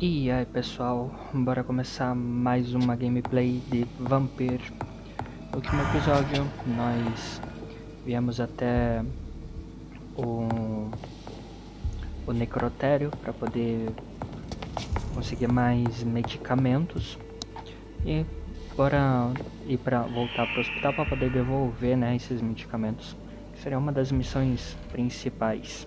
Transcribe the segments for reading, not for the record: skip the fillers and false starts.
E aí pessoal, bora começar mais uma gameplay de Vampyr. No último episódio nós viemos até o necrotério para poder conseguir mais medicamentos e bora ir para voltar para o hospital para poder devolver, né, esses medicamentos, que seria uma das missões principais.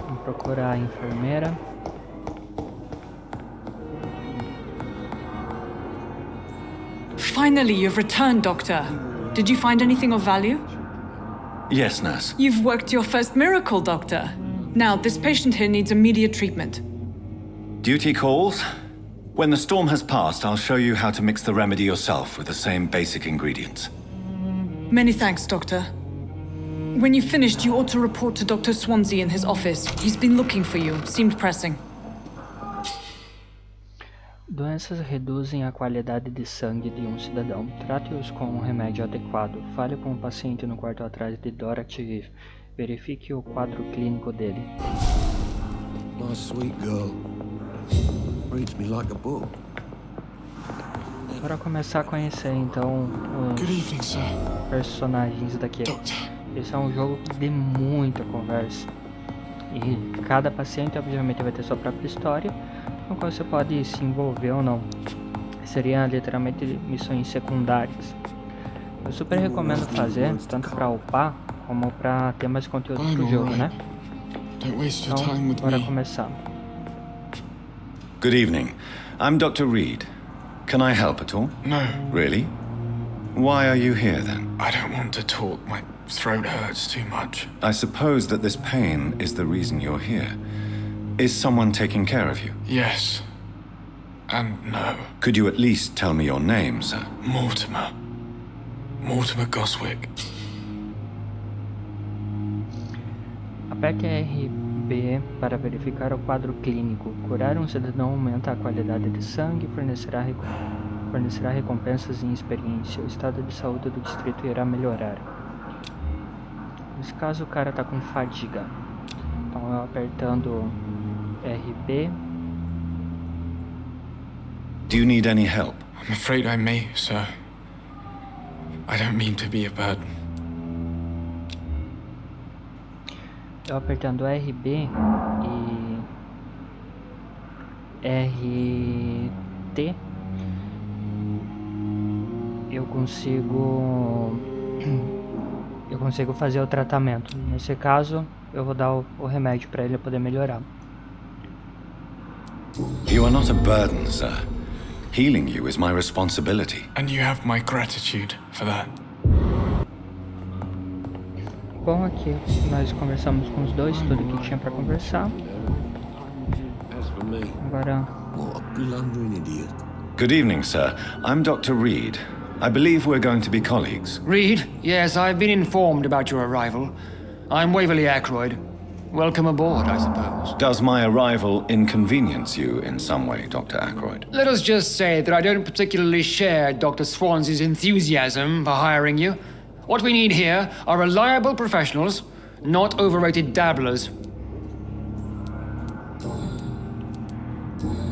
Vamos procurar a enfermeira. Finally, you've returned, Doctor. Did you find anything of value? Yes, nurse. You've worked your first miracle, Doctor. Now, this patient here needs immediate treatment. Duty calls. When the storm has passed, I'll show you how to mix the remedy yourself with the same basic ingredients. Many thanks, Doctor. When you've finished, you ought to report to Dr. Swansea in his office. He's been looking for you. Seemed pressing. Doenças reduzem a qualidade de sangue de um cidadão. Trate-os com um remédio adequado. Fale com o paciente no quarto atrás de Dorothy e verifique o quadro clínico dele. My sweet girl reads me like a book. Para começar a conhecer então os personagens daqui. Esse é um jogo de muita conversa. E cada paciente obviamente vai ter sua própria história, com a qual você pode se envolver ou não. Seriam literalmente missões secundárias. Eu super recomendo fazer, tanto para upar, como para ter mais conteúdo pro jogo, né? Então, bora começar. Good evening. I'm Dr. Reed. Can I help at all? No, Really? Why are you here then? I don't want to talk. My throat hurts too much. I suppose that this pain is the reason you're here. Is someone taking care of you? Yes. And no. Could you at least tell me your name, sir? Mortimer. Mortimer Goswick. Aperte RB para verificar o quadro clínico. Curar um cidadão aumenta a qualidade de sangue e fornecerá recompensas em experiência. O estado de saúde do distrito irá melhorar. Nesse caso o cara tá com fadiga. Então eu apertando RB. Do you need any help? I'm afraid I may, sir. I don't mean to be a burden. Eu apertando RB e RT eu consigo fazer o tratamento. Nesse caso, eu vou dar o remédio para ele poder melhorar. You are not a burden, sir. Healing you is my responsibility. And you have my gratitude for that. Bom, aqui nós conversamos com os dois, tudo que tinha para conversar. As for me, Agora, what a blundering idiot. Good evening, sir. I'm Dr. Reed. I believe we're going to be colleagues. Reed, yes, I've been informed about your arrival. I'm Waverly Ackroyd. Welcome aboard, I suppose. Does my arrival inconvenience you in some way, Dr. Ackroyd? Let us just say that I don't particularly share Dr. Swansea's enthusiasm for hiring you. What we need here are reliable professionals, not overrated dabblers.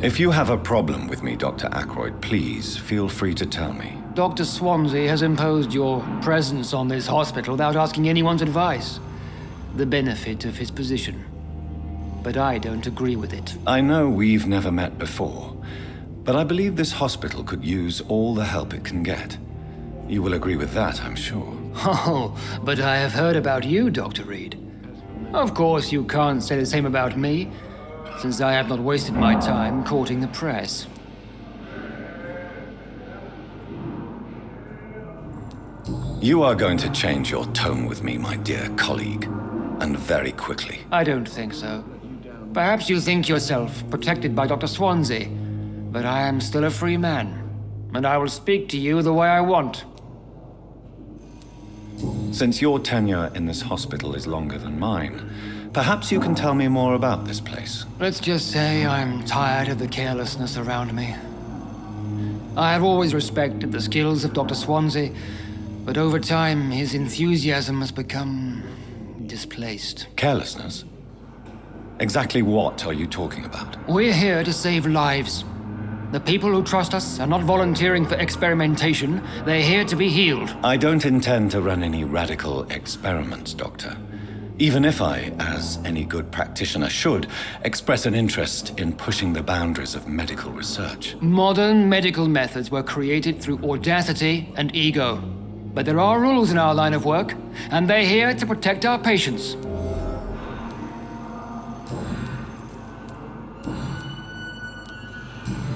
If you have a problem with me, Dr. Ackroyd, please feel free to tell me. Dr. Swansea has imposed your presence on this hospital without asking anyone's advice. The benefit of his position. But I don't agree with it. I know we've never met before, but I believe this hospital could use all the help it can get. You will agree with that, I'm sure. Oh, but I have heard about you, Dr. Reed. Of course, you can't say the same about me, since I have not wasted my time courting the press. You are going to change your tone with me, my dear colleague, and very quickly. I don't think so. Perhaps you think yourself protected by Dr. Swansea, but I am still a free man, and I will speak to you the way I want. Since your tenure in this hospital is longer than mine, perhaps you can tell me more about this place. Let's just say I'm tired of the carelessness around me. I have always respected the skills of Dr. Swansea, but over time his enthusiasm has become displaced. Carelessness? Exactly what are you talking about? We're here to save lives. The people who trust us are not volunteering for experimentation. They're here to be healed. I don't intend to run any radical experiments, Doctor. Even if I, as any good practitioner should, express an interest in pushing the boundaries of medical research. Modern medical methods were created through audacity and ego. But there are rules in our line of work, and they're here to protect our patients.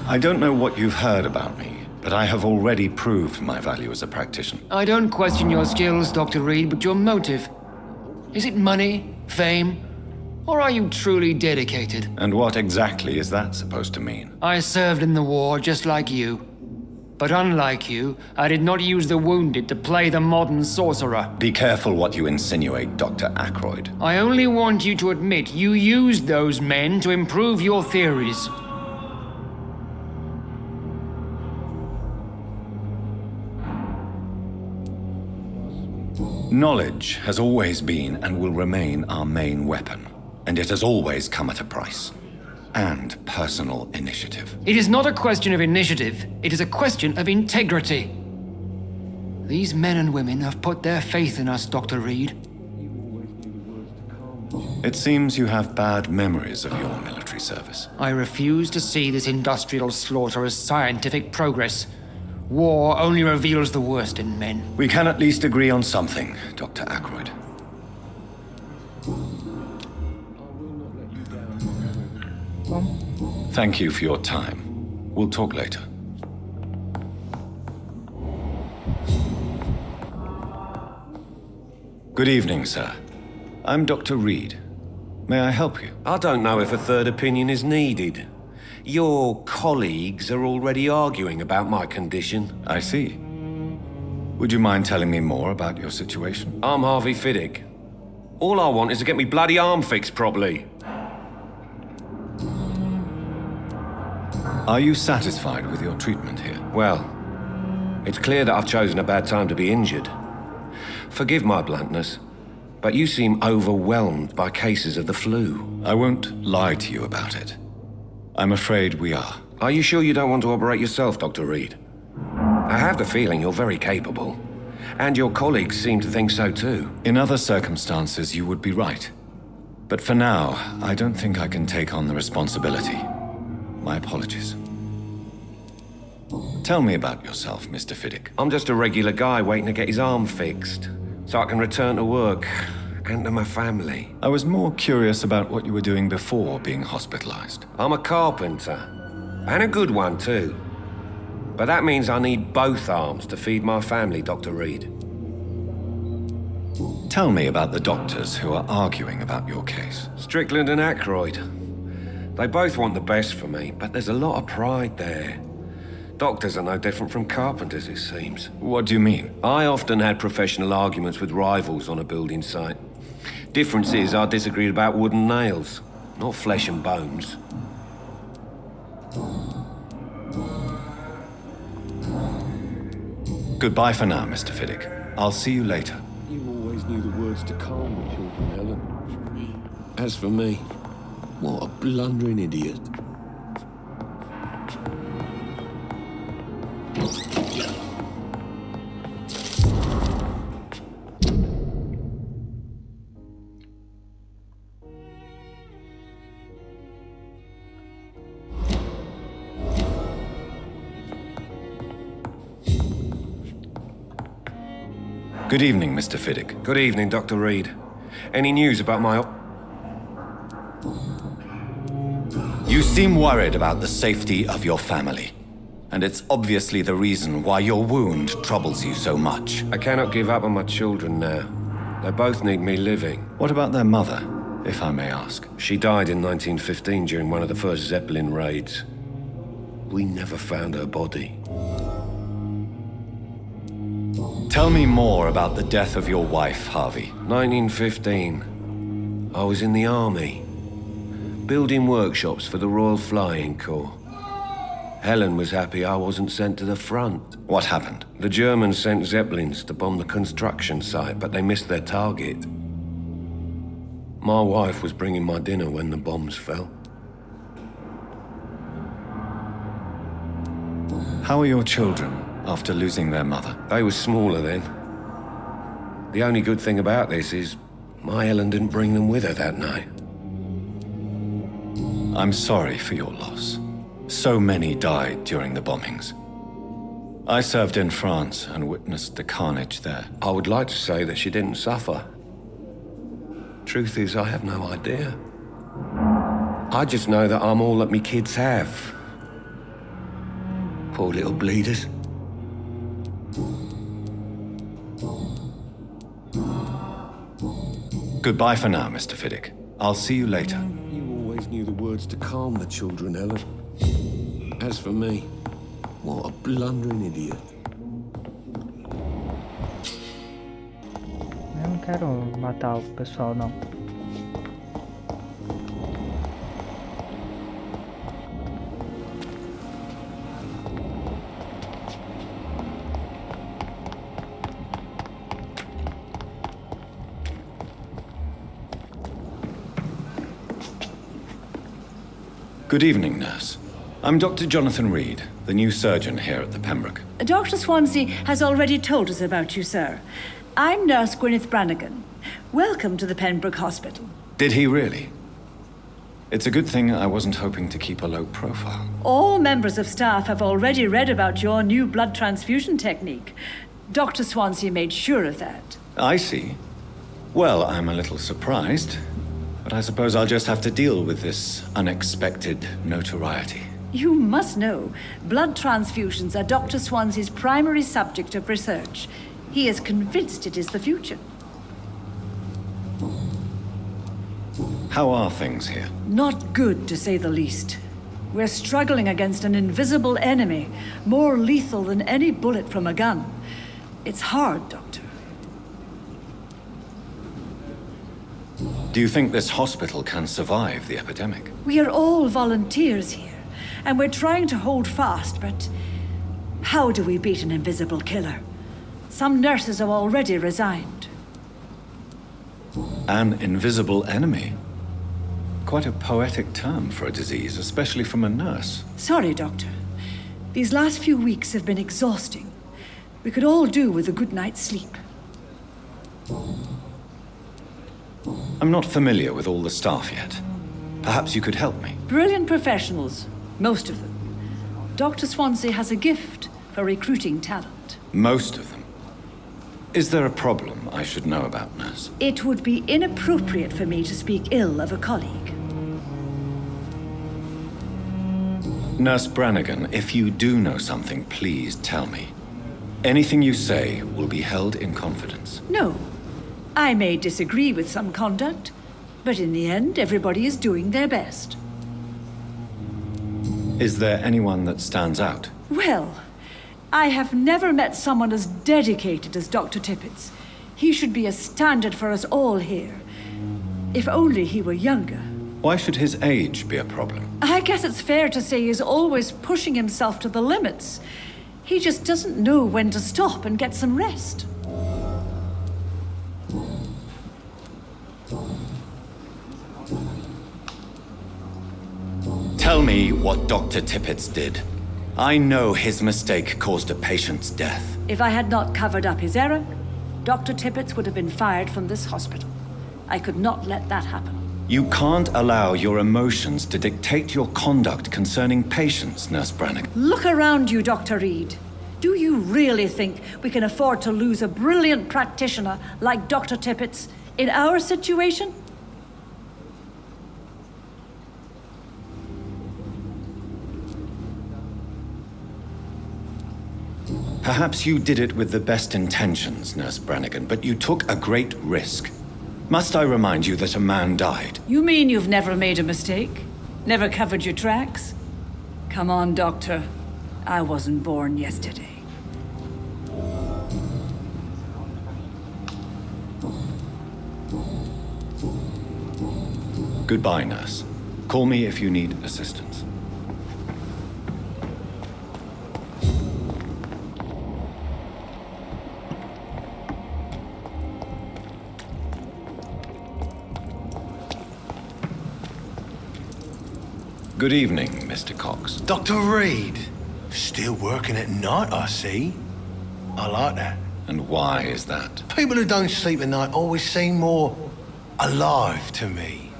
I don't know what you've heard about me, but I have already proved my value as a practitioner. I don't question your skills, Dr. Reed, but your motive. Is it money, fame, or are you truly dedicated? And what exactly is that supposed to mean? I served in the war just like you. But unlike you, I did not use the wounded to play the modern sorcerer. Be careful what you insinuate, Dr. Ackroyd. I only want you to admit you used those men to improve your theories. Knowledge has always been and will remain our main weapon, and it has always come at a price. And personal initiative. It is not a question of initiative, it is a question of integrity. These men and women have put their faith in us, Dr. Reed. It seems you have bad memories of your military service. I refuse to see this industrial slaughter as scientific progress. War only reveals the worst in men. We can at least agree on something, Dr. Ackroyd. Thank you for your time. We'll talk later. Good evening, sir. I'm Dr. Reed. May I help you? I don't know if a third opinion is needed. Your colleagues are already arguing about my condition. I see. Would you mind telling me more about your situation? I'm Harvey Fiddick. All I want is to get me bloody arm fixed properly. Are you satisfied with your treatment here? Well, it's clear that I've chosen a bad time to be injured. Forgive my bluntness, but you seem overwhelmed by cases of the flu. I won't lie to you about it. I'm afraid we are. Are you sure you don't want to operate yourself, Dr. Reed? I have the feeling you're very capable, and your colleagues seem to think so too. In other circumstances, you would be right. But for now, I don't think I can take on the responsibility. My apologies. Tell me about yourself, Mr. Fiddick. I'm just a regular guy waiting to get his arm fixed, so I can return to work and to my family. I was more curious about what you were doing before being hospitalized. I'm a carpenter, and a good one too. But that means I need both arms to feed my family, Dr. Reed. Tell me about the doctors who are arguing about your case. Strickland and Ackroyd. They both want the best for me, but there's a lot of pride there. Doctors are no different from carpenters, it seems. What do you mean? I often had professional arguments with rivals on a building site. Difference is I disagreed about wooden nails, not flesh and bones. Goodbye for now, Mr. Fiddick. I'll see you later. You always knew the words to calm the children, Helen. As for me, what a blundering idiot. Good evening, Mr. Fiddick. Good evening, Dr. Reed. Any news about my... You seem worried about the safety of your family. and it's obviously the reason why your wound troubles you so much. I cannot give up on my children now. They both need me living. What about their mother, if I may ask? She died in 1915 during one of the first Zeppelin raids. We never found her body. Tell me more about the death of your wife, Harvey. 1915. I was in the army, building workshops for the Royal Flying Corps. Helen was happy I wasn't sent to the front. What happened? The Germans sent Zeppelins to bomb the construction site, but they missed their target. My wife was bringing my dinner when the bombs fell. How are your children after losing their mother? They were smaller then. The only good thing about this is my Helen didn't bring them with her that night. I'm sorry for your loss. So many died during the bombings. I served in France and witnessed the carnage there. I would like to say that she didn't suffer. Truth is, I have no idea. I just know that I'm all that me kids have. Poor little bleeders. Goodbye for now, Mr. Fiddick. I'll see you later. You always knew the words to calm the children, Helen. As for me, what a blundering idiot. Eu não quero matar o pessoal, não. Good evening, nurse. I'm Dr. Jonathan Reed, the new surgeon here at the Pembroke. Dr. Swansea has already told us about you, sir. I'm Nurse Gwyneth Brannigan. Welcome to the Pembroke Hospital. Did he really? It's a good thing I wasn't hoping to keep a low profile. All members of staff have already read about your new blood transfusion technique. Dr. Swansea made sure of that. I see. Well, I'm a little surprised, but I suppose I'll just have to deal with this unexpected notoriety. You must know, blood transfusions are Dr. Swansea's primary subject of research. He is convinced it is the future. How are things here? Not good, to say the least. We're struggling against an invisible enemy, more lethal than any bullet from a gun. It's hard, Doctor. Do you think this hospital can survive the epidemic? We are all volunteers here, and we're trying to hold fast, but how do we beat an invisible killer? Some nurses have already resigned. An invisible enemy? Quite a poetic term for a disease, especially from a nurse. Sorry, Doctor. These last few weeks have been exhausting. We could all do with a good night's sleep. I'm not familiar with all the staff yet. Perhaps you could help me. Brilliant professionals, most of them. Dr. Swansea has a gift for recruiting talent. Most of them. Is there a problem I should know about, nurse? It would be inappropriate for me to speak ill of a colleague. Nurse Brannigan, if you do know something, please tell me. Anything you say will be held in confidence. No. I may disagree with some conduct, but in the end, everybody is doing their best. Is there anyone that stands out? Well, I have never met someone as dedicated as Dr. Tippett's. He should be a standard for us all here. If only he were younger. Why should his age be a problem? I guess it's fair to say he's always pushing himself to the limits. He just doesn't know when to stop and get some rest. Tell me what Dr. Tippett's did. I know his mistake caused a patient's death. If I had not covered up his error, Dr. Tippett's would have been fired from this hospital. I could not let that happen. You can't allow your emotions to dictate your conduct concerning patients, Nurse Brannigan. Look around you, Dr. Reed. Do you really think we can afford to lose a brilliant practitioner like Dr. Tippett's in our situation? Perhaps you did it with the best intentions, Nurse Brannigan, but you took a great risk. Must I remind you that a man died? You mean you've never made a mistake? Never covered your tracks? Come on, Doctor. I wasn't born yesterday. Goodbye, Nurse. Call me if you need assistance. Good evening, Mr. Cox. Dr. Reed. Still working at night, I see. I like that. And why is that? People who don't sleep at night always seem more alive to me.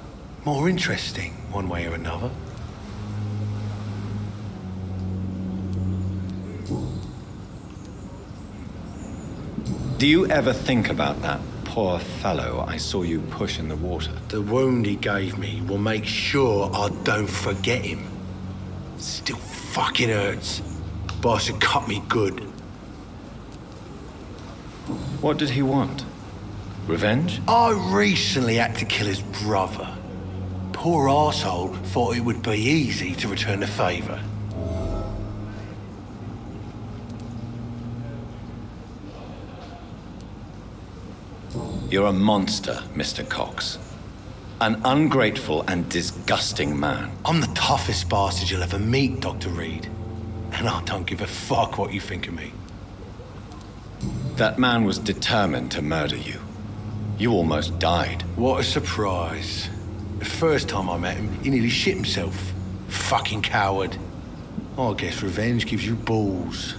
More interesting, one way or another. Do you ever think about that poor fellow I saw you push in the water? The wound he gave me will make sure I don't forget him. Still fucking hurts. Boss had cut me good. What did he want? Revenge? I recently had to kill his brother. Poor arsehole thought it would be easy to return the favour. You're a monster, Mr. Cox. An ungrateful and disgusting man. I'm the toughest bastard you'll ever meet, Dr. Reed. And I don't give a fuck what you think of me. That man was determined to murder you. You almost died. What a surprise. The first time I met him, he nearly shit himself. Fucking coward. I guess revenge gives you balls.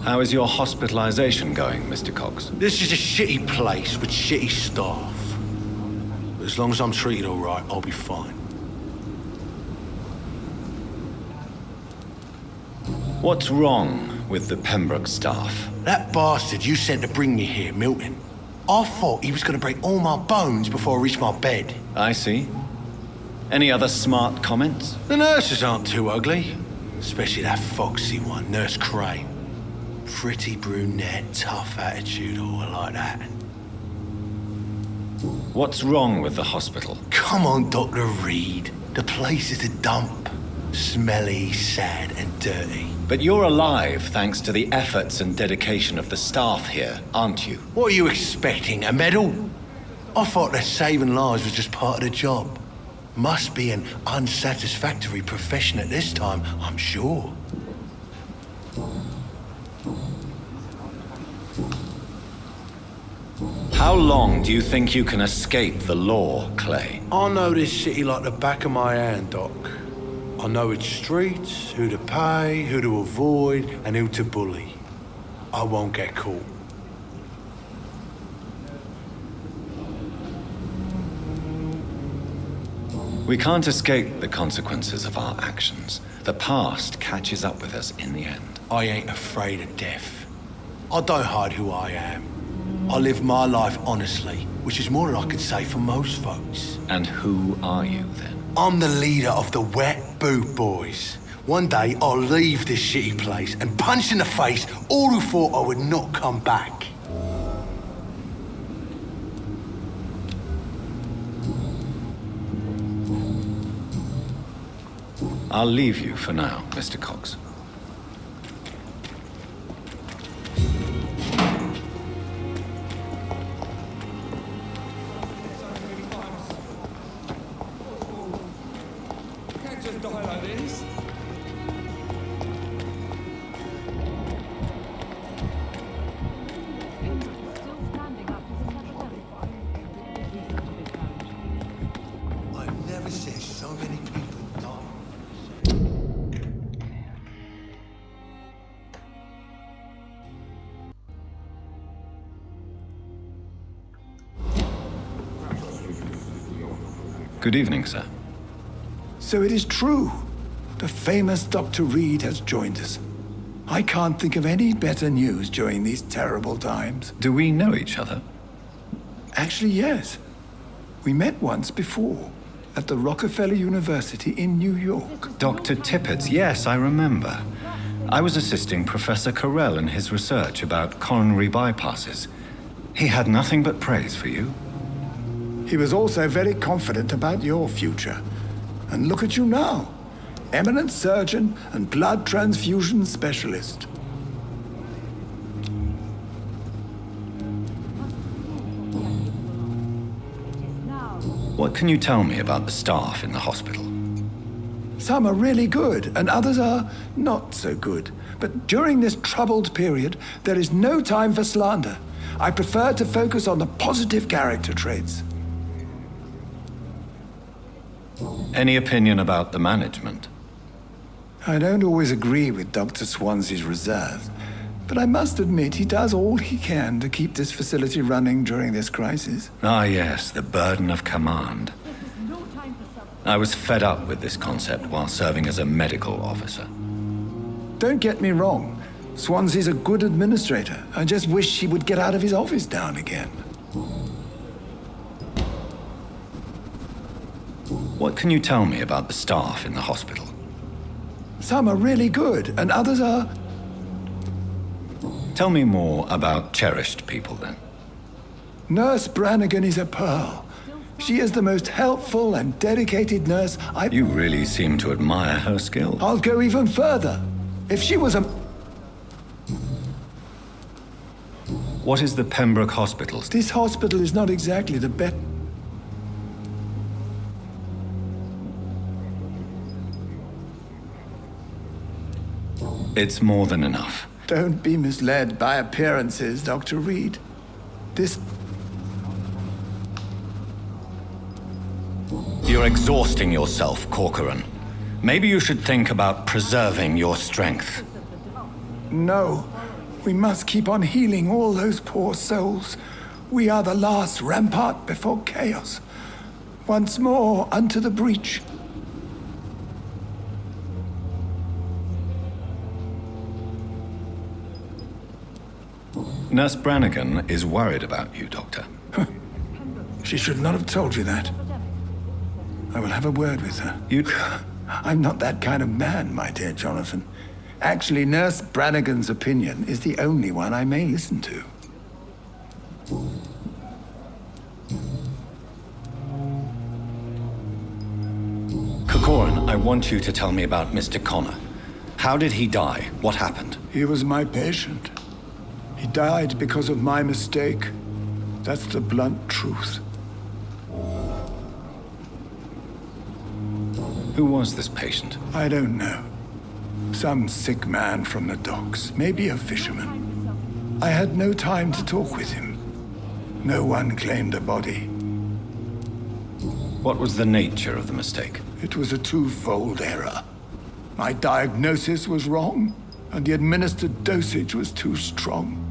How is your hospitalization going, Mr. Cox? This is a shitty place with shitty staff. But as long as I'm treated all right, I'll be fine. What's wrong with the Pembroke staff? That bastard you sent to bring me here, Milton. I thought he was going to break all my bones before I reached my bed. I see. Any other smart comments? The nurses aren't too ugly. Especially that foxy one, Nurse Crane. Pretty brunette, tough attitude, oh, I like that. What's wrong with the hospital? Come on, Dr. Reed. The place is a dump. Smelly, sad, and dirty. But you're alive thanks to the efforts and dedication of the staff here, aren't you? What are you expecting, a medal? I thought that saving lives was just part of the job. Must be an unsatisfactory profession at this time, I'm sure. How long do you think you can escape the law, Clay? I know this city like the back of my hand, Doc. I know its streets, who to pay, who to avoid, and who to bully. I won't get caught. We can't escape the consequences of our actions. The past catches up with us in the end. I ain't afraid of death. I don't hide who I am. I live my life honestly, which is more than I could say for most folks. And who are you, then? I'm the leader of the Wet Boot Boys. One day, I'll leave this shitty place and punch in the face all who thought I would not come back. I'll leave you for now, Mr. Cox. I've never seen so many people die. Good evening, sir. So it is true. The famous Dr. Reed has joined us. I can't think of any better news during these terrible times. Do we know each other? Actually, yes. We met once before, at the Rockefeller University in New York. Dr. Tippett, yes, I remember. I was assisting Professor Carell in his research about coronary bypasses. He had nothing but praise for you. He was also very confident about your future. And look at you now. Eminent surgeon and blood transfusion specialist. What can you tell me about the staff in the hospital? Some are really good, and others are not so good. But during this troubled period, there is no time for slander. I prefer to focus on the positive character traits. Any opinion about the management? I don't always agree with Dr. Swansea's reserve, but I must admit he does all he can to keep this facility running during this crisis. Ah, yes, the burden of command. I was fed up with this concept while serving as a medical officer. Don't get me wrong. Swansea's a good administrator. I just wish he would get out of his office now and again. What can you tell me about the staff in the hospital? Some are really good, and others are... Tell me more about cherished people, then. Nurse Brannigan is a pearl. She is the most helpful and dedicated nurse I've... You really seem to admire her skill. I'll go even further. If she was a... What is the Pembroke Hospital? This hospital is not exactly the best... It's more than enough. Don't be misled by appearances, Dr. Reed. This... You're exhausting yourself, Corcoran. Maybe you should think about preserving your strength. No. We must keep on healing all those poor souls. We are the last rampart before chaos. Once more, unto the breach. Nurse Brannigan is worried about you, Doctor. She should not have told you that. I will have a word with her. I'm not that kind of man, my dear Jonathan. Actually, Nurse Brannigan's opinion is the only one I may listen to. Corcoran, I want you to tell me about Mr. Connor. How did he die? What happened? He was my patient. He died because of my mistake. That's the blunt truth. Who was this patient? I don't know. Some sick man from the docks, maybe a fisherman. I had no time to talk with him. No one claimed a body. What was the nature of the mistake? It was a twofold error. My diagnosis was wrong, and the administered dosage was too strong.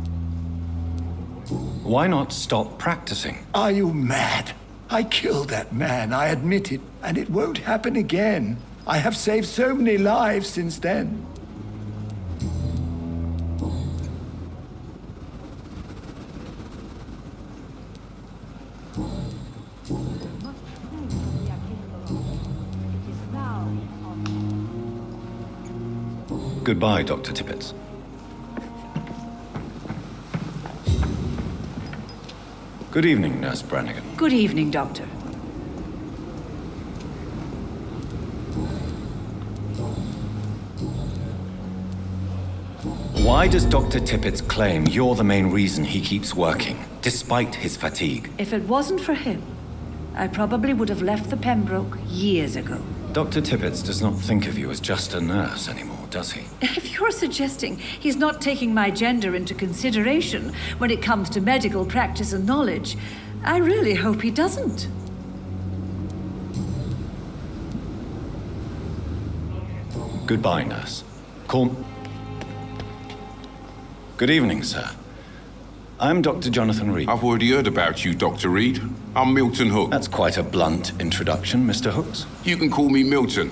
Why not stop practicing? Are you mad? I killed that man, I admit it, and it won't happen again. I have saved so many lives since then. Goodbye, Dr. Tippett. Good evening, Nurse Brannigan. Good evening, Doctor. Why does Dr. Tippett claim you're the main reason he keeps working, despite his fatigue? If it wasn't for him, I probably would have left the Pembroke years ago. Dr. Tippett does not think of you as just a nurse anymore, does he? If you're suggesting he's not taking my gender into consideration when it comes to medical practice and knowledge, I really hope he doesn't. Goodbye, nurse. Good evening, sir. I'm Dr. Jonathan Reed. I've already heard about you, Dr. Reed. I'm Milton Hook. That's quite a blunt introduction, Mr. Hooks. You can call me Milton.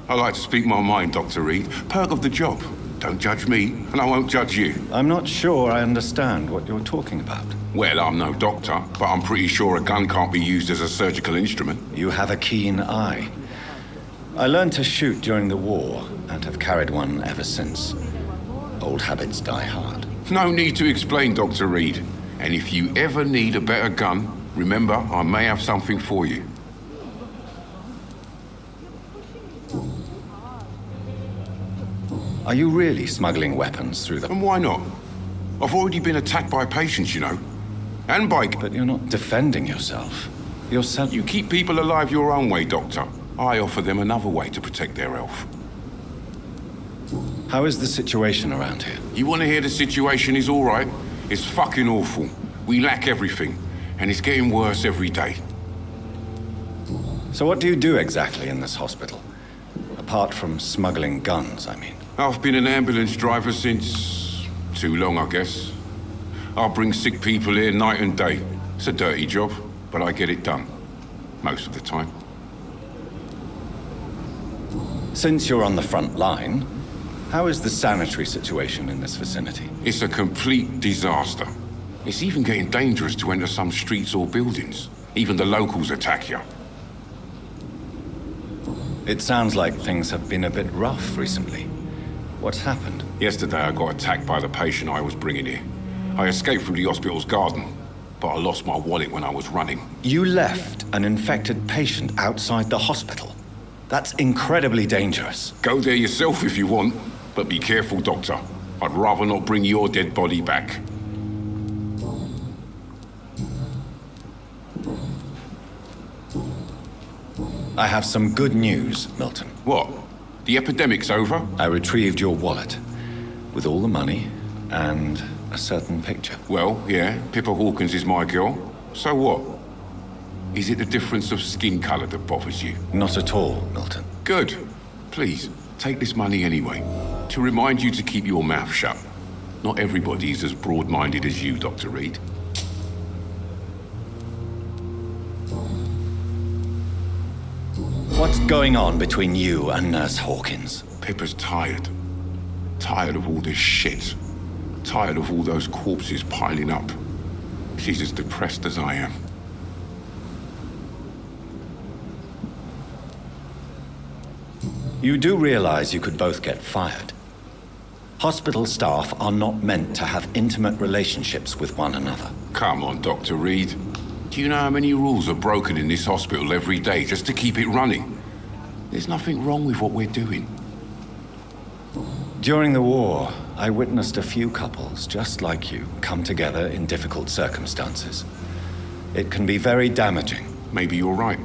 I like to speak my mind, Dr. Reed. Perk of the job. Don't judge me, and I won't judge you. I'm not sure I understand what you're talking about. Well, I'm no doctor, but I'm pretty sure a gun can't be used as a surgical instrument. You have a keen eye. I learned to shoot during the war, and have carried one ever since. old habits die hard. No need to explain, Dr. Reed. And if you ever need a better gun, remember, I may have something for you. Are you really smuggling weapons through the... And why not? I've already been attacked by patients, you know. And by... But you're not defending yourself. You're You keep people alive your own way, Doctor. I offer them another way to protect their health. How is the situation around here? You want to hear the situation is all right? It's fucking awful. We lack everything. And it's getting worse every day. So what do you do exactly in this hospital? Apart from smuggling guns, I mean. I've been an ambulance driver since... too long, I guess. I bring sick people here night and day. It's a dirty job, but I get it done. Most of the time. Since you're on the front line, how is the sanitary situation in this vicinity? It's a complete disaster. It's even getting dangerous to enter some streets or buildings. Even the locals attack you. It sounds like things have been a bit rough recently. What's happened? Yesterday I got attacked by the patient I was bringing here. I escaped through the hospital's garden, but I lost my wallet when I was running. You left an infected patient outside the hospital? That's incredibly dangerous. Go there yourself if you want, but be careful, Doctor. I'd rather not bring your dead body back. I have some good news, Milton. What? The epidemic's over? I retrieved your wallet, with all the money and a certain picture. Well, yeah, Pippa Hawkins is my girl. So what? Is it the difference of skin color that bothers you? Not at all, Milton. Good. Please, take this money anyway. To remind you to keep your mouth shut. Not everybody's as broad-minded as you, Dr. Reed. What's going on between you and Nurse Hawkins? Pippa's tired. Tired of all this shit. Tired of all those corpses piling up. She's as depressed as I am. You do realize you could both get fired. Hospital staff are not meant to have intimate relationships with one another. Come on, Dr. Reed. Do you know how many rules are broken in this hospital every day just to keep it running? There's nothing wrong with what we're doing. During the war, I witnessed a few couples just like you come together in difficult circumstances. It can be very damaging. Maybe you're right.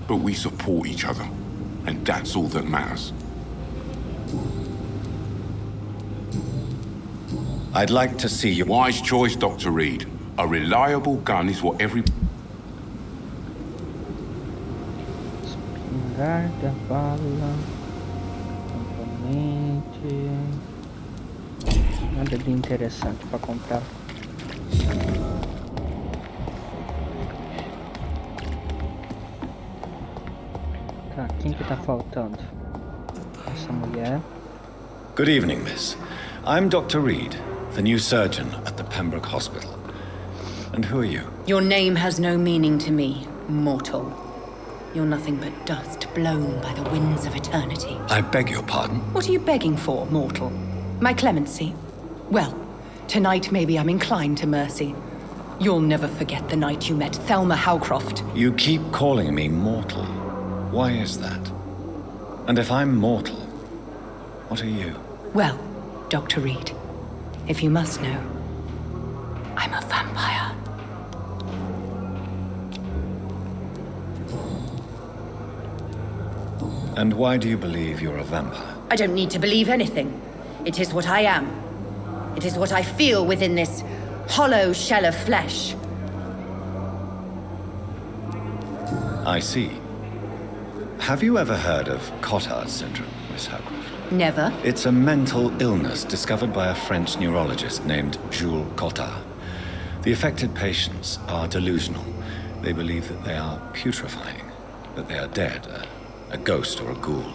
But we support each other. And that's all that matters. I'd like to see you... Wise choice, Dr. Reed. A reliable gun is what every... Espingarda, bala, componente... Nada de interessante para comprar. Tá, quem que tá faltando? Essa mulher. Good evening, miss. I'm Dr. Reed, the new surgeon at the Pembroke Hospital. And who are you? Your name has no meaning to me, mortal. You're nothing but dust blown by the winds of eternity. I beg your pardon? What are you begging for, mortal? My clemency? Well, tonight maybe I'm inclined to mercy. You'll never forget the night you met Thelma Howcroft. You keep calling me mortal. Why is that? And if I'm mortal, what are you? Well, Dr. Reed, if you must know, I'm a vampire. And why do you believe you're a vampire? I don't need to believe anything. It is what I am. It is what I feel within this hollow shell of flesh. I see. Have you ever heard of Cotard syndrome, Miss Howcroft? Never. It's a mental illness discovered by a French neurologist named Jules Cotard. The affected patients are delusional. They believe that they are putrefying, that they are dead, a ghost or a ghoul,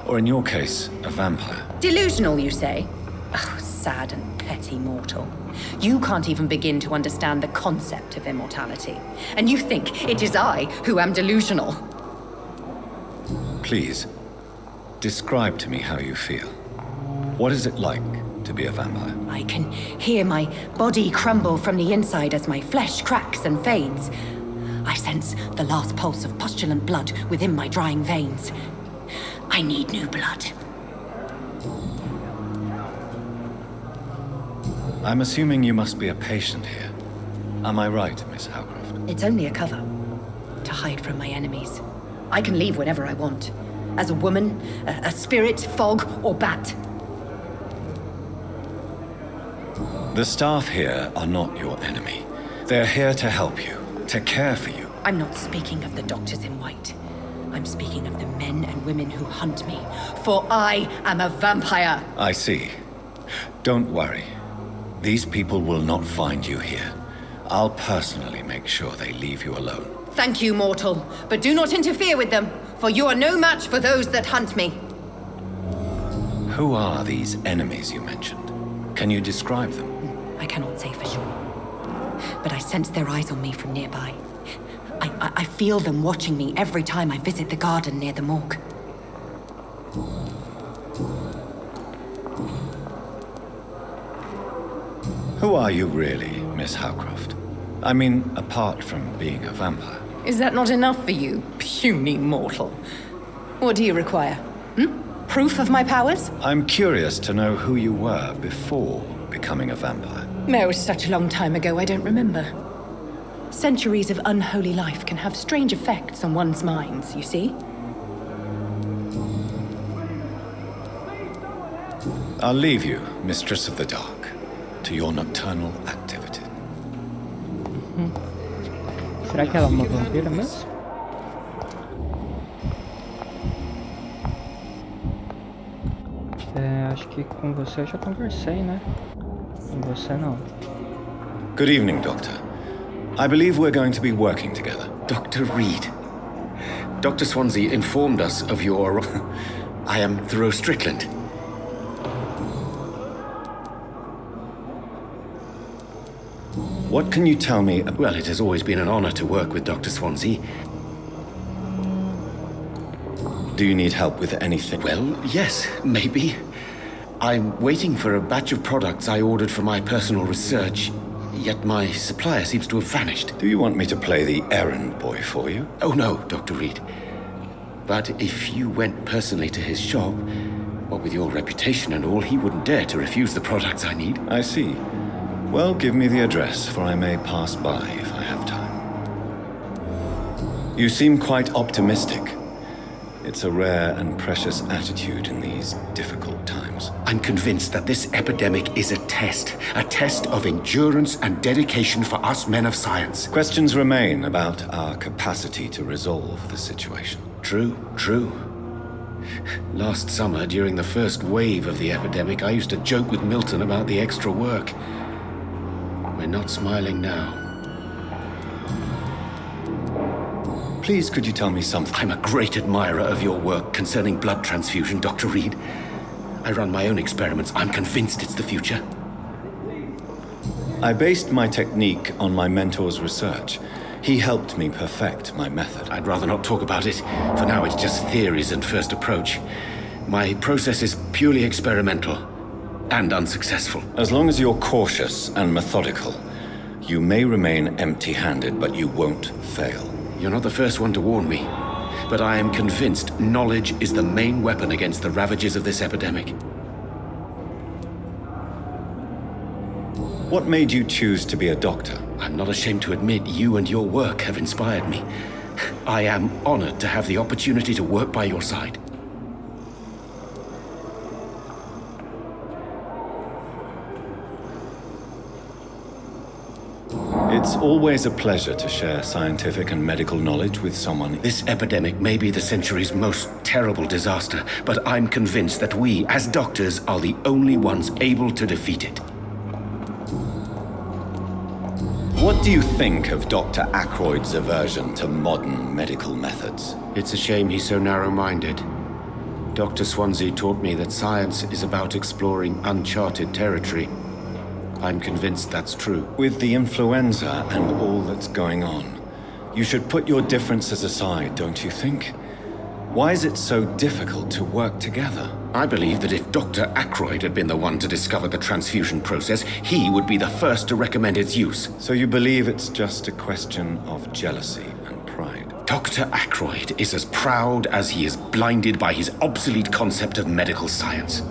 or in your case, a vampire. Delusional, you say? Oh, sad and petty mortal. You can't even begin to understand the concept of immortality. And you think it is I who am delusional. Please, describe to me how you feel. What is it like to be a vampire? I can hear my body crumble from the inside as my flesh cracks and fades. I sense the last pulse of postulant blood within my drying veins. I need new blood. I'm assuming you must be a patient here. Am I right, Miss Howcroft? It's only a cover. To hide from my enemies. I can leave whenever I want. As a woman, a spirit, fog, or bat. The staff here are not your enemy. They're here to help you, to care for you. I'm not speaking of the doctors in white. I'm speaking of the men and women who hunt me. For I am a vampire. I see. Don't worry. These people will not find you here. I'll personally make sure they leave you alone. Thank you, mortal. But do not interfere with them, for you are no match for those that hunt me. Who are these enemies you mentioned? Can you describe them? I cannot say for sure. But I sense their eyes on me from nearby. I feel them watching me every time I visit the garden near the morgue. Who are you really, Miss Howcroft? I mean, apart from being a vampire. Is that not enough for you, puny mortal? What do you require? Proof of my powers? I'm curious to know who you were before becoming a vampire. No, it was such a long time ago, I don't remember. Centuries of unholy life can have strange effects on one's minds, you see? I'll leave you, Mistress of the Dark, to your nocturnal activity. Será que ela é uma vampira mesmo? Acho que com você eu já conversei, né? Com você não. Good evening, Doctor. I believe we're going to be working together. Dr. Reed. Dr. Swansea informed us of your... I am Thoreau Strickland. What can you tell me? Well, it has always been an honor to work with Dr. Swansea. Do you need help with anything? Well, yes, maybe. I'm waiting for a batch of products I ordered for my personal research, yet my supplier seems to have vanished. Do you want me to play the errand boy for you? Oh, no, Dr. Reed. But if you went personally to his shop, what with your reputation and all, he wouldn't dare to refuse the products I need. I see. Well, give me the address, for I may pass by if I have time. You seem quite optimistic. It's a rare and precious attitude in these difficult times. I'm convinced that this epidemic is a test of endurance and dedication for us men of science. Questions remain about our capacity to resolve the situation. True. Last summer, during the first wave of the epidemic, I used to joke with Milton about the extra work. We're not smiling now. Please, could you tell me something? I'm a great admirer of your work concerning blood transfusion, Dr. Reed. I run my own experiments. I'm convinced it's the future. I based my technique on my mentor's research. He helped me perfect my method. I'd rather not talk about it. For now, it's just theories and first approach. My process is purely experimental and unsuccessful. As long as you're cautious and methodical, you may remain empty-handed, but you won't fail. You're not the first one to warn me, but I am convinced knowledge is the main weapon against the ravages of this epidemic. What made you choose to be a doctor? I'm not ashamed to admit you and your work have inspired me. I am honored to have the opportunity to work by your side. It's always a pleasure to share scientific and medical knowledge with someone. This epidemic may be the century's most terrible disaster, but I'm convinced that we, as doctors, are the only ones able to defeat it. What do you think of Dr. Ackroyd's aversion to modern medical methods? It's a shame he's so narrow-minded. Dr. Swansea taught me that science is about exploring uncharted territory. I'm convinced that's true. With the influenza and all that's going on, you should put your differences aside, don't you think? Why is it so difficult to work together? I believe that if Dr. Ackroyd had been the one to discover the transfusion process, he would be the first to recommend its use. So you believe it's just a question of jealousy and pride? Dr. Ackroyd is as proud as he is blinded by his obsolete concept of medical science.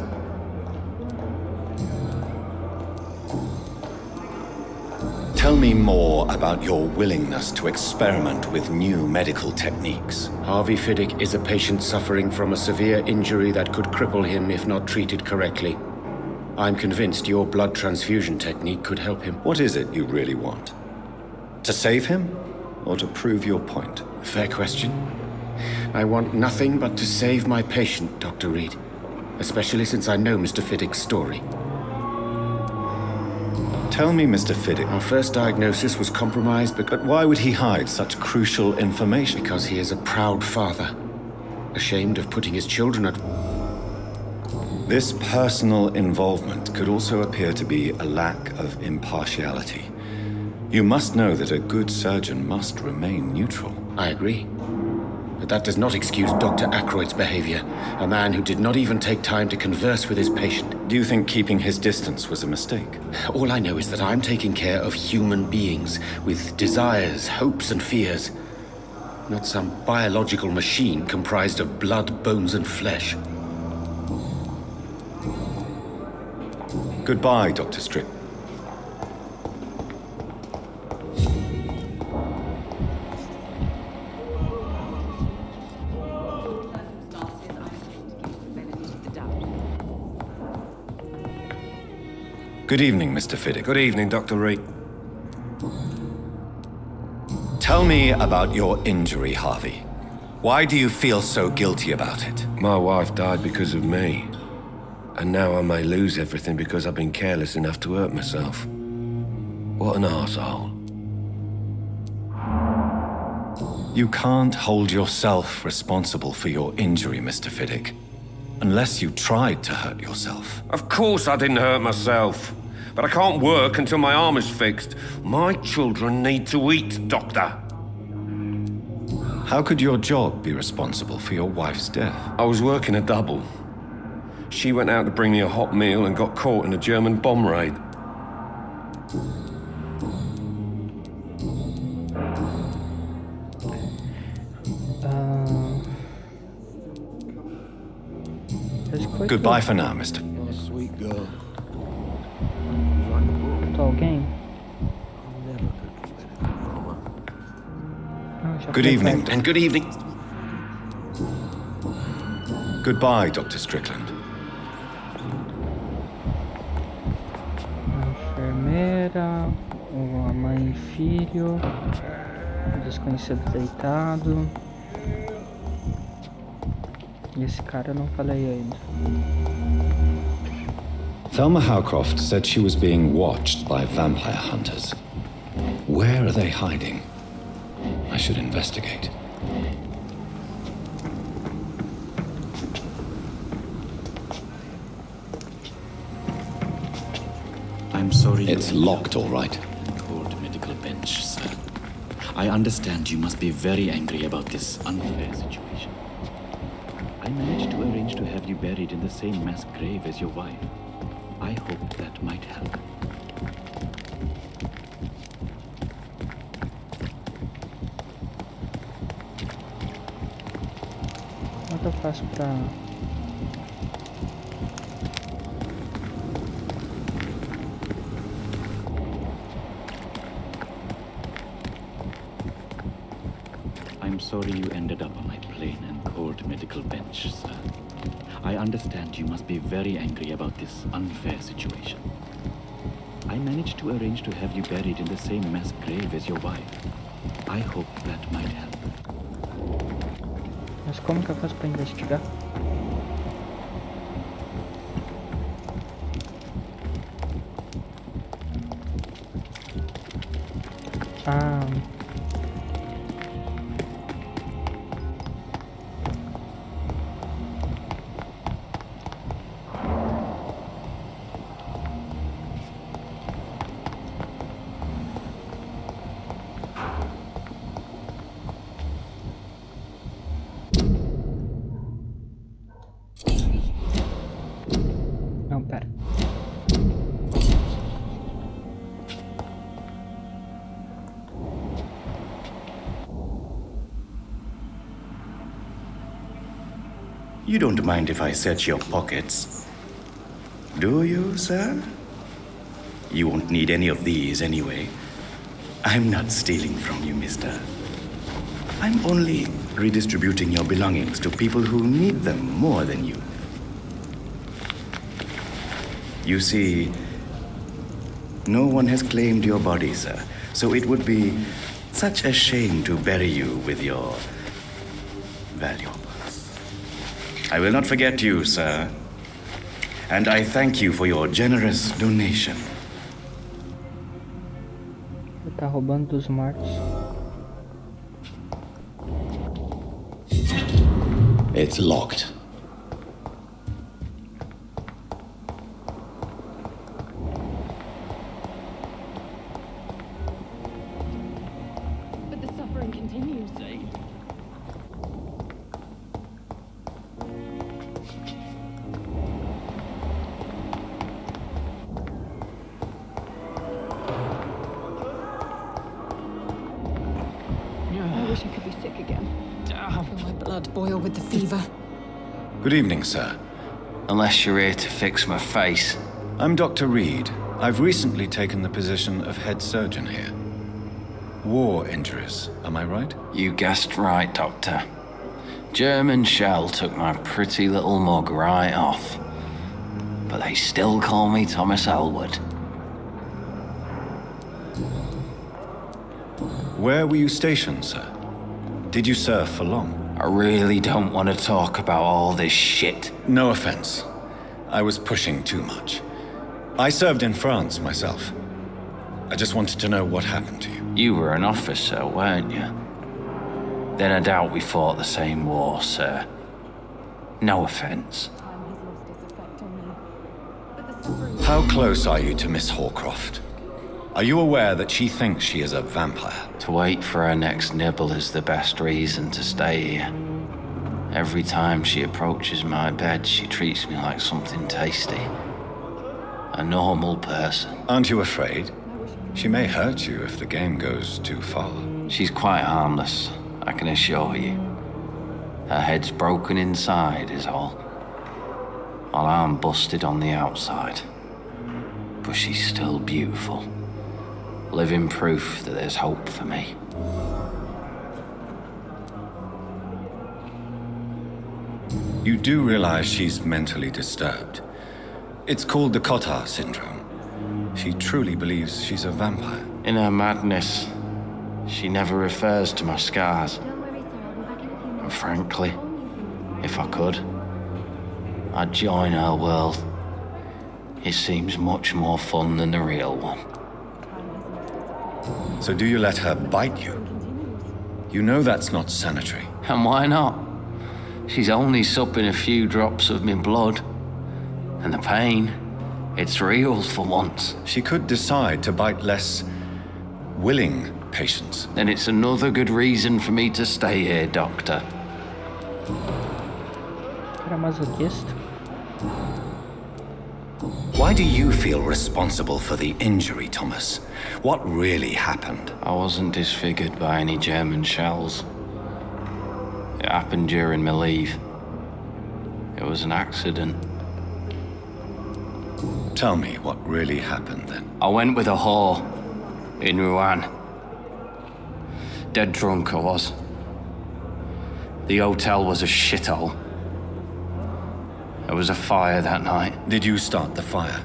Tell me more about your willingness to experiment with new medical techniques. Harvey Fiddick is a patient suffering from a severe injury that could cripple him if not treated correctly. I'm convinced your blood transfusion technique could help him. What is it you really want? To save him, or to prove your point? Fair question. I want nothing but to save my patient, Dr. Reed. Especially since I know Mr. Fiddick's story. Tell me, Mr. Fiddick. Our first diagnosis was compromised, but why would he hide such crucial information? Because he is a proud father, ashamed of putting his children at... This personal involvement could also appear to be a lack of impartiality. You must know that a good surgeon must remain neutral. I agree. But that does not excuse Dr. Ackroyd's behavior, a man who did not even take time to converse with his patient. Do you think keeping his distance was a mistake? All I know is that I'm taking care of human beings with desires, hopes, and fears. Not some biological machine comprised of blood, bones, and flesh. Goodbye, Dr. Strick. Good evening, Mr. Fiddick. Good evening, Dr. Reed. Tell me about your injury, Harvey. Why do you feel so guilty about it? My wife died because of me. And now I may lose everything because I've been careless enough to hurt myself. What an arsehole. You can't hold yourself responsible for your injury, Mr. Fiddick. Unless you tried to hurt yourself. Of course I didn't hurt myself. But I can't work until my arm is fixed. My children need to eat, Doctor. How could your job be responsible for your wife's death? I was working a double. She went out to bring me a hot meal and got caught in a German bomb raid. Goodbye for now, Mr. Sweet girl. Alguém? Good evening. And good evening. Goodbye, Dr. Strickland. A enfermeira, a mãe e filho, o desconhecido deitado. E esse cara eu não falei ainda. Thelma Howcroft said she was being watched by vampire hunters. Where are they hiding? I should investigate. I'm sorry. It's locked, all right. Cold medical bench, sir. I understand you must be very angry about this unfair situation. I managed to arrange to have you buried in the same mass grave as your wife. I hope that might help. Como é que eu faço pra... I'm sorry you ended up on my plain and cold medical bench, sir. I understand you must be very angry about this unfair situation. I managed to arrange to have you buried in the same mass grave as your wife. I hope that might help. Mas como que eu faço pra investigar? Ah... You don't mind if I search your pockets, do you, sir? You won't need any of these anyway. I'm not stealing from you, mister. I'm only redistributing your belongings to people who need them more than you. You see, no one has claimed your body, sir, so it would be such a shame to bury you with your valuables. I will not forget you, sir, and I thank you for your generous donation. Tá roubando dos mortos. It's locked. But the suffering continues, Zaid. I wish I could be sick again. I feel my blood boil with the fever. Good evening, sir. Unless you're here to fix my face. I'm Dr. Reed. I've recently taken the position of head surgeon here. War injuries, am I right? You guessed right, Doctor. German shell took my pretty little mug right off. But they still call me Thomas Elwood. Where were you stationed, sir? Did you serve for long? I really don't want to talk about all this shit. No offense. I was pushing too much. I served in France myself. I just wanted to know what happened to you. You were an officer, weren't you? Then I doubt we fought the same war, sir. No offense. How close are you to Miss Horcroft? Are you aware that she thinks she is a vampire? To wait for her next nibble is the best reason to stay here. Every time she approaches my bed, she treats me like something tasty. A normal person. Aren't you afraid? She may hurt you if the game goes too far. She's quite harmless, I can assure you. Her head's broken inside is all. While I'm busted on the outside. But she's still beautiful. Living proof that there's hope for me. You do realize she's mentally disturbed. It's called the Cotard syndrome. She truly believes she's a vampire. In her madness, she never refers to my scars. And frankly, if I could, I'd join her world. It seems much more fun than the real one. So do you let her bite you? You know that's not sanitary. And why not? She's only supping a few drops of my blood. And the pain, it's real for once. She could decide to bite less willing patients. Then it's another good reason for me to stay here, Doctor. Era masoquista. Why do you feel responsible for the injury, Thomas? What really happened? I wasn't disfigured by any German shells. It happened during my leave. It was an accident. Tell me what really happened then. I went with a whore in Rouen. Dead drunk I was. The hotel was a shithole. There was a fire that night. Did you start the fire?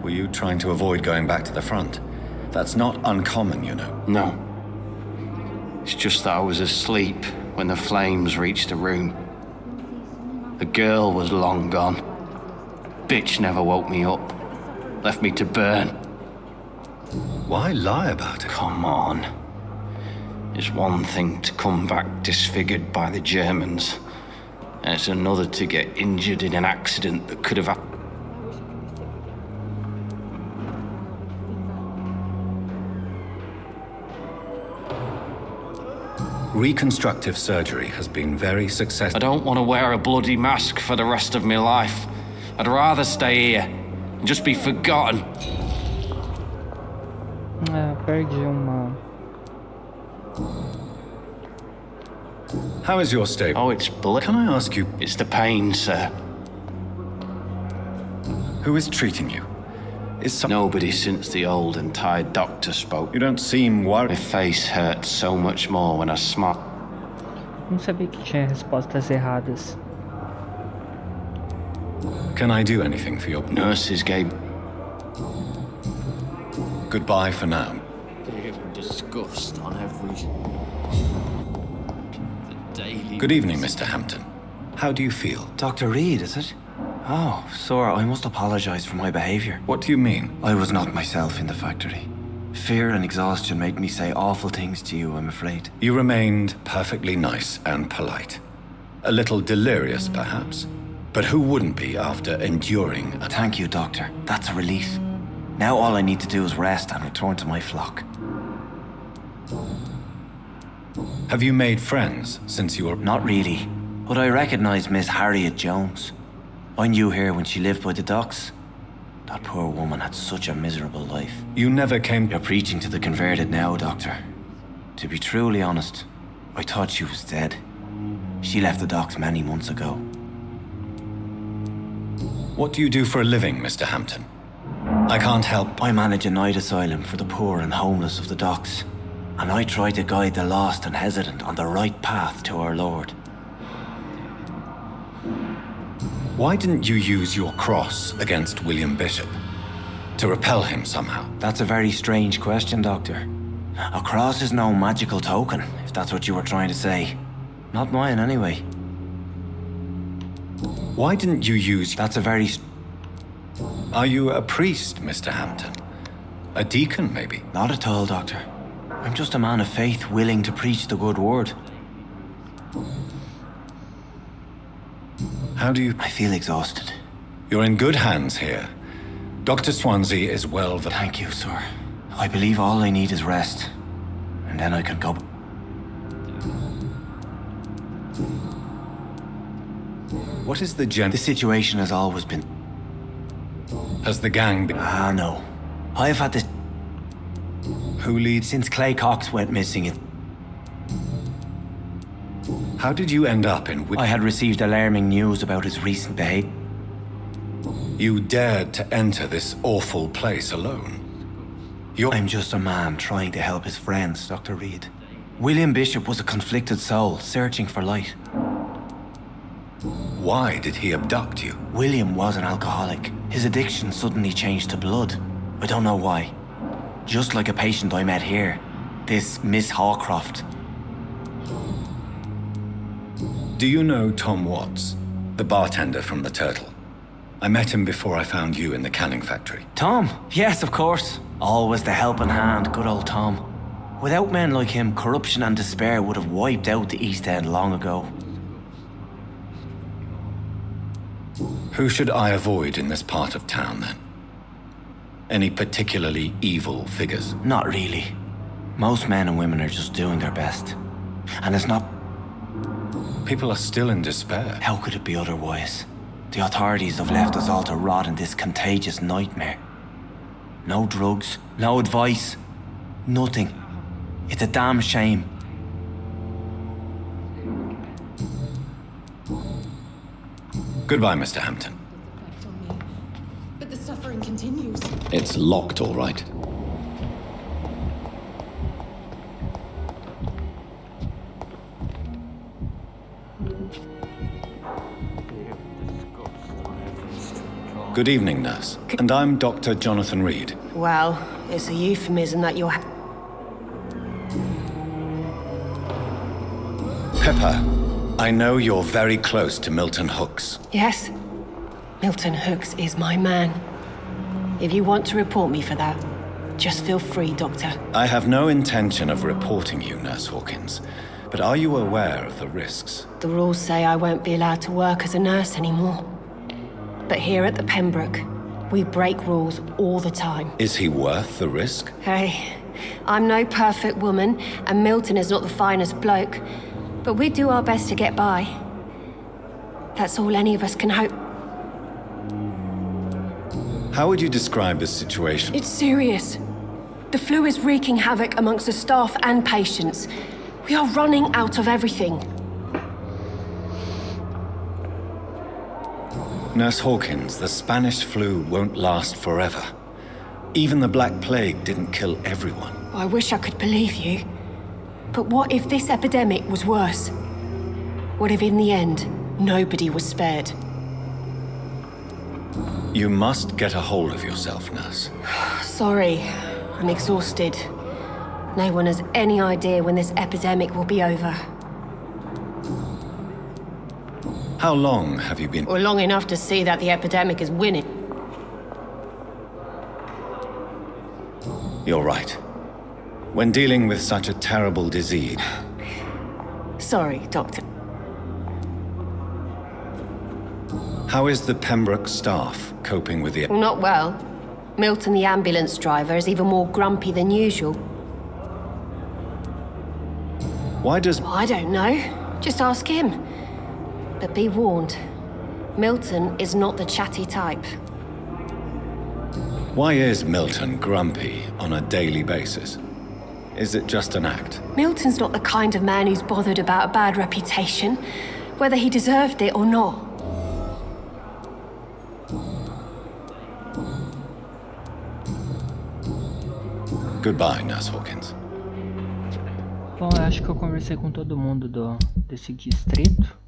Were you trying to avoid going back to the front? That's not uncommon, you know. No. It's just that I was asleep when the flames reached the room. The girl was long gone. Bitch never woke me up. Left me to burn. Why lie about it? Come on. It's one thing to come back disfigured by the Germans. And it's another to get injured in an accident that could have happened. Reconstructive surgery has been very successful. I don't want to wear a bloody mask for the rest of my life. I'd rather stay here and just be forgotten. Perdi uma How is your stay? Oh, it's blood. Can I ask you? It's the pain, sir. Who is treating you? Nobody since the old and tired doctor spoke. You don't seem worried. My face hurts so much more when I smile. Não sabia que tinha respostas erradas. Can I do anything for your nurses gave? Goodbye for now. Disgust on every... Good evening, Mr. Hampton. How do you feel? Dr. Reed, is it? Oh, sir, I must apologize for my behavior. What do you mean? I was not myself in the factory. Fear and exhaustion made me say awful things to you, I'm afraid. You remained perfectly nice and polite. A little delirious, perhaps. But who wouldn't be after enduring a... Thank you, Doctor. That's a relief. Now all I need to do is rest and return to my flock. Have you made friends since you were... Not really, but I recognize Miss Harriet Jones. I knew her when she lived by the docks. That poor woman had such a miserable life. You never came... You're preaching to the converted now, Doctor. To be truly honest, I thought she was dead. She left the docks many months ago. What do you do for a living, Mr. Hampton? I can't help... I manage a night asylum for the poor and homeless of the docks. And I try to guide the lost and hesitant on the right path to our Lord. Why didn't you use your cross against William Bishop? To repel him somehow? That's a very strange question, Doctor. A cross is no magical token, if that's what you were trying to say. Not mine, anyway. Why didn't you use... That's a very... Are you a priest, Mr. Hampton? A deacon, maybe? Not at all, Doctor. I'm just a man of faith willing to preach the good word. How do you... I feel exhausted. You're in good hands here. Dr. Swansea is well... Thank you, sir. I believe all I need is rest. And then I can go... What is the The situation has always been... Has the gang been... Ah, no. I've had this... Who leads... Since Clay Cox went missing, it... How did you end up in... I had received alarming news about his recent behavior. You dared to enter this awful place alone. I'm just a man trying to help his friends, Dr. Reed. William Bishop was a conflicted soul, searching for light. Why did he abduct you? William was an alcoholic. His addiction suddenly changed to blood. I don't know why. Just like a patient I met here. This Miss Hawcroft. Do you know Tom Watts? The bartender from the Turtle? I met him before I found you in the canning factory. Tom? Yes, of course. Always the helping hand, good old Tom. Without men like him, corruption and despair would have wiped out the East End long ago. Who should I avoid in this part of town, then? Any particularly evil figures? Not really. Most men and women are just doing their best. And it's not... People are still in despair. How could it be otherwise? The authorities have left us all to rot in this contagious nightmare. No drugs, no advice, nothing. It's a damn shame. Goodbye, Mr. Hampton. But the suffering continues. It's locked, all right. Good evening, nurse. And I'm Dr. Jonathan Reed. Well, it's a euphemism that you're... Pepper, I know you're very close to Milton Hooks. Yes. Milton Hooks is my man. If you want to report me for that, just feel free, Doctor. I have no intention of reporting you, Nurse Hawkins. But are you aware of the risks? The rules say I won't be allowed to work as a nurse anymore. But here at the Pembroke, we break rules all the time. Is he worth the risk? Hey, I'm no perfect woman, and Milton is not the finest bloke. But we do our best to get by. That's all any of us can hope. How would you describe this situation? It's serious. The flu is wreaking havoc amongst the staff and patients. We are running out of everything. Nurse Hawkins, the Spanish flu won't last forever. Even the Black Plague didn't kill everyone. I wish I could believe you. But what if this epidemic was worse? What if in the end, nobody was spared? You must get a hold of yourself, Nurse. Sorry, I'm exhausted. No one has any idea when this epidemic will be over. How long have you been... Or long enough to see that the epidemic is winning. You're right. When dealing with such a terrible disease... Sorry, Doctor. How is the Pembroke staff coping with the... Well, not well. Milton, the ambulance driver, is even more grumpy than usual. Why does... I don't know. Just ask him. But be warned, Milton is not the chatty type. Why is Milton grumpy on a daily basis? Is it just an act? Milton's not the kind of man who's bothered about a bad reputation, whether he deserved it or not. Goodbye, Nurse Hawkins. Bom, eu acho que eu conversei com todo mundo desse distrito.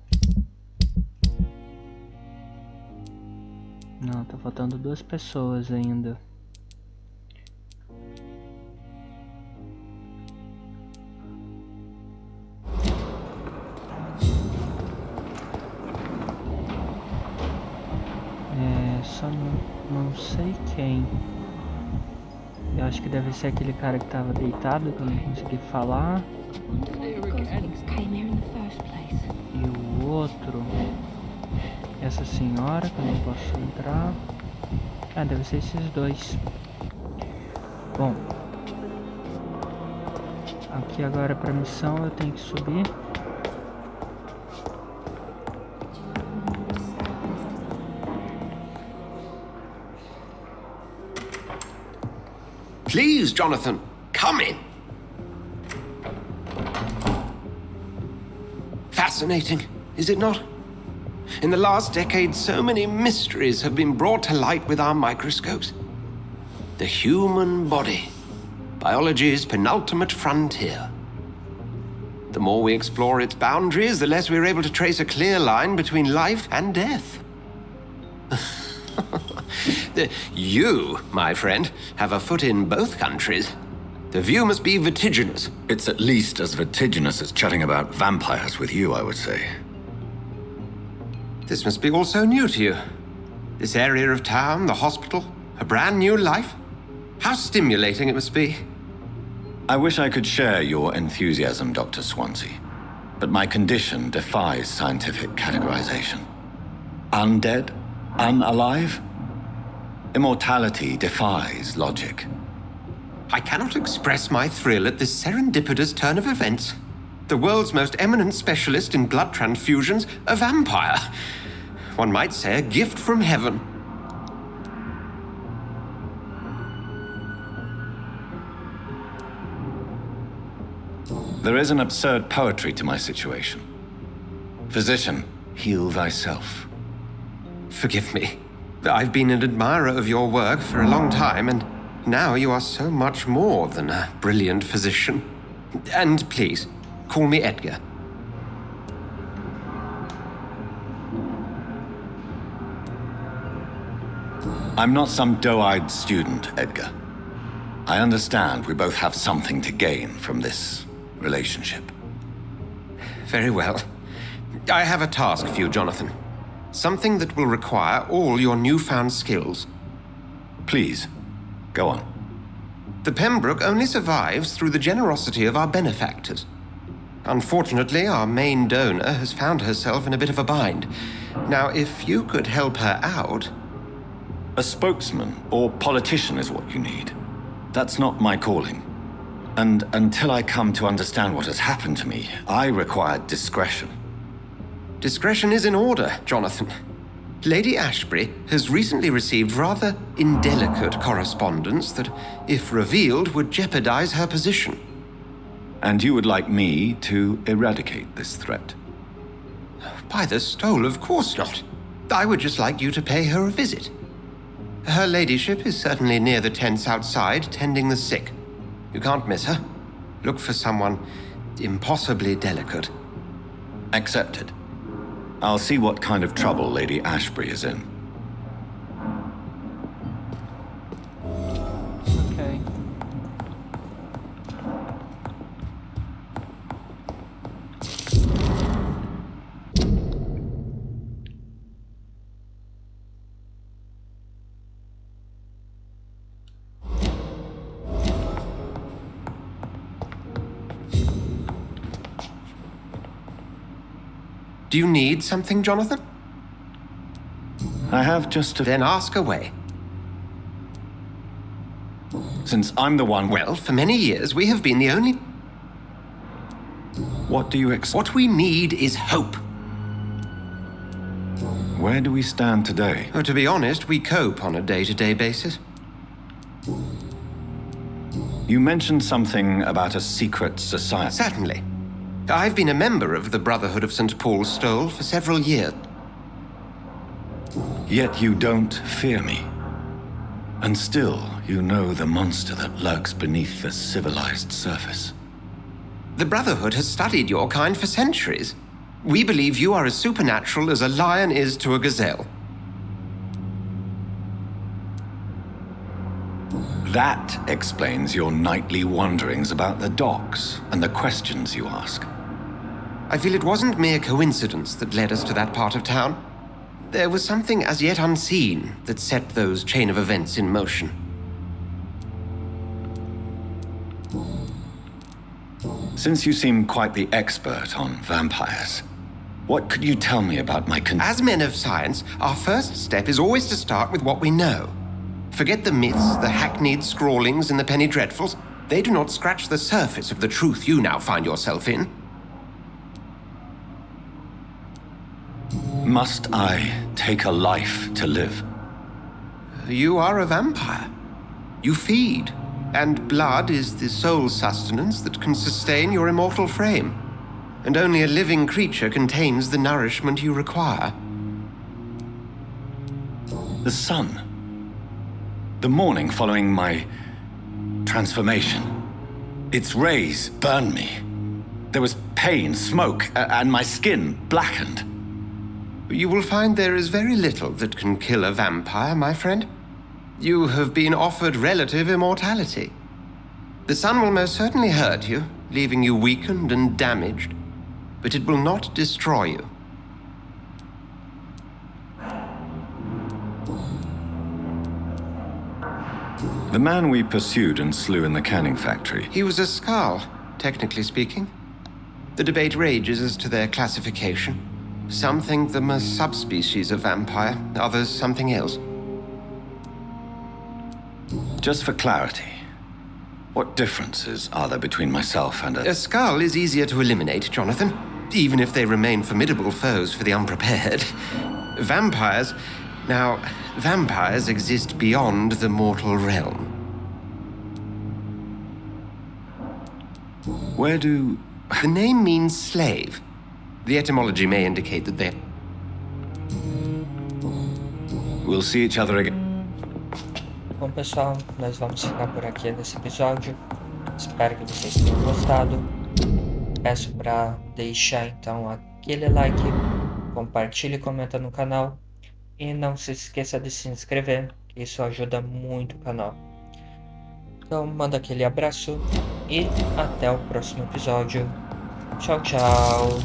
Não, tá faltando 2 pessoas ainda. Só não sei quem. Eu acho que deve ser aquele cara que tava deitado, que eu não consegui falar. E o outro... Essa senhora, que eu não posso entrar. Ah, deve ser esses 2. Bom. Aqui agora pra missão eu tenho que subir. Please, Jonathan, come in. Fascinating, is it not? In the last decade, so many mysteries have been brought to light with our microscopes. The human body, biology's penultimate frontier. The more we explore its boundaries, the less we're able to trace a clear line between life and death. You, my friend, have a foot in both countries. The view must be vertiginous. It's at least as vertiginous as chatting about vampires with you, I would say. This must be all so new to you. This area of town, the hospital, a brand new life. How stimulating it must be. I wish I could share your enthusiasm, Dr. Swansea. But my condition defies scientific categorization. Undead? Unalive? Immortality defies logic. I cannot express my thrill at this serendipitous turn of events. The world's most eminent specialist in blood transfusions, a vampire. One might say a gift from heaven. There is an absurd poetry to my situation. Physician, heal thyself. Forgive me. I've been an admirer of your work for a long time, and now you are so much more than a brilliant physician. And please, call me Edgar. I'm not some doe-eyed student, Edgar. I understand we both have something to gain from this relationship. Very well. I have a task for you, Jonathan. Something that will require all your newfound skills. Please, go on. The Pembroke only survives through the generosity of our benefactors. Unfortunately, our main donor has found herself in a bit of a bind. Now, if you could help her out... A spokesman or politician is what you need. That's not my calling. And until I come to understand what has happened to me, I require discretion. Discretion is in order, Jonathan. Lady Ashbury has recently received rather indelicate correspondence that, if revealed, would jeopardize her position. And you would like me to eradicate this threat? By the stole, of course not. I would just like you to pay her a visit. Her ladyship is certainly near the tents outside, tending the sick. You can't miss her. Look for someone impossibly delicate. Accepted. I'll see what kind of trouble Lady Ashbury is in. Okay. Do you need something, Jonathan? I have just Then ask away. Since I'm the one... Well, for many years, we have been the only... What do you What we need is hope. Where do we stand today? Oh, to be honest, we cope on a day-to-day basis. You mentioned something about a secret society. Certainly. I've been a member of the Brotherhood of St. Paul's Stole for several years. Yet you don't fear me. And still, you know the monster that lurks beneath the civilized surface. The Brotherhood has studied your kind for centuries. We believe you are as supernatural as a lion is to a gazelle. That explains your nightly wanderings about the docks and the questions you ask. I feel it wasn't mere coincidence that led us to that part of town. There was something as yet unseen that set those chain of events in motion. Since you seem quite the expert on vampires, what could you tell me about my As men of science, our first step is always to start with what we know. Forget the myths, the hackneyed scrawlings in the penny dreadfuls. They do not scratch the surface of the truth you now find yourself in. Must I take a life to live? You are a vampire. You feed, and blood is the sole sustenance that can sustain your immortal frame. And only a living creature contains the nourishment you require. The sun. The morning following my transformation. Its rays burned me. There was pain, smoke, and my skin blackened. You will find there is very little that can kill a vampire, my friend. You have been offered relative immortality. The sun will most certainly hurt you, leaving you weakened and damaged, but it will not destroy you. The man we pursued and slew in the canning factory. He was a Skull, technically speaking. The debate rages as to their classification. Some think them a subspecies of vampire, others something else. Just for clarity, what differences are there between myself and A Skull is easier to eliminate, Jonathan, even if they remain formidable foes for the unprepared. Vampires... Now, vampires exist beyond the mortal realm. Where do... The name means slave. The etymology may indicate that they're... We'll see each other again. Bom, pessoal, nós vamos ficar por aqui nesse episódio. Espero que vocês tenham gostado. Peço para deixar então aquele like, compartilhe e comenta no canal. E não se esqueça de se inscrever, que isso ajuda muito o canal. Então, manda aquele abraço e até o próximo episódio. Tchau, tchau.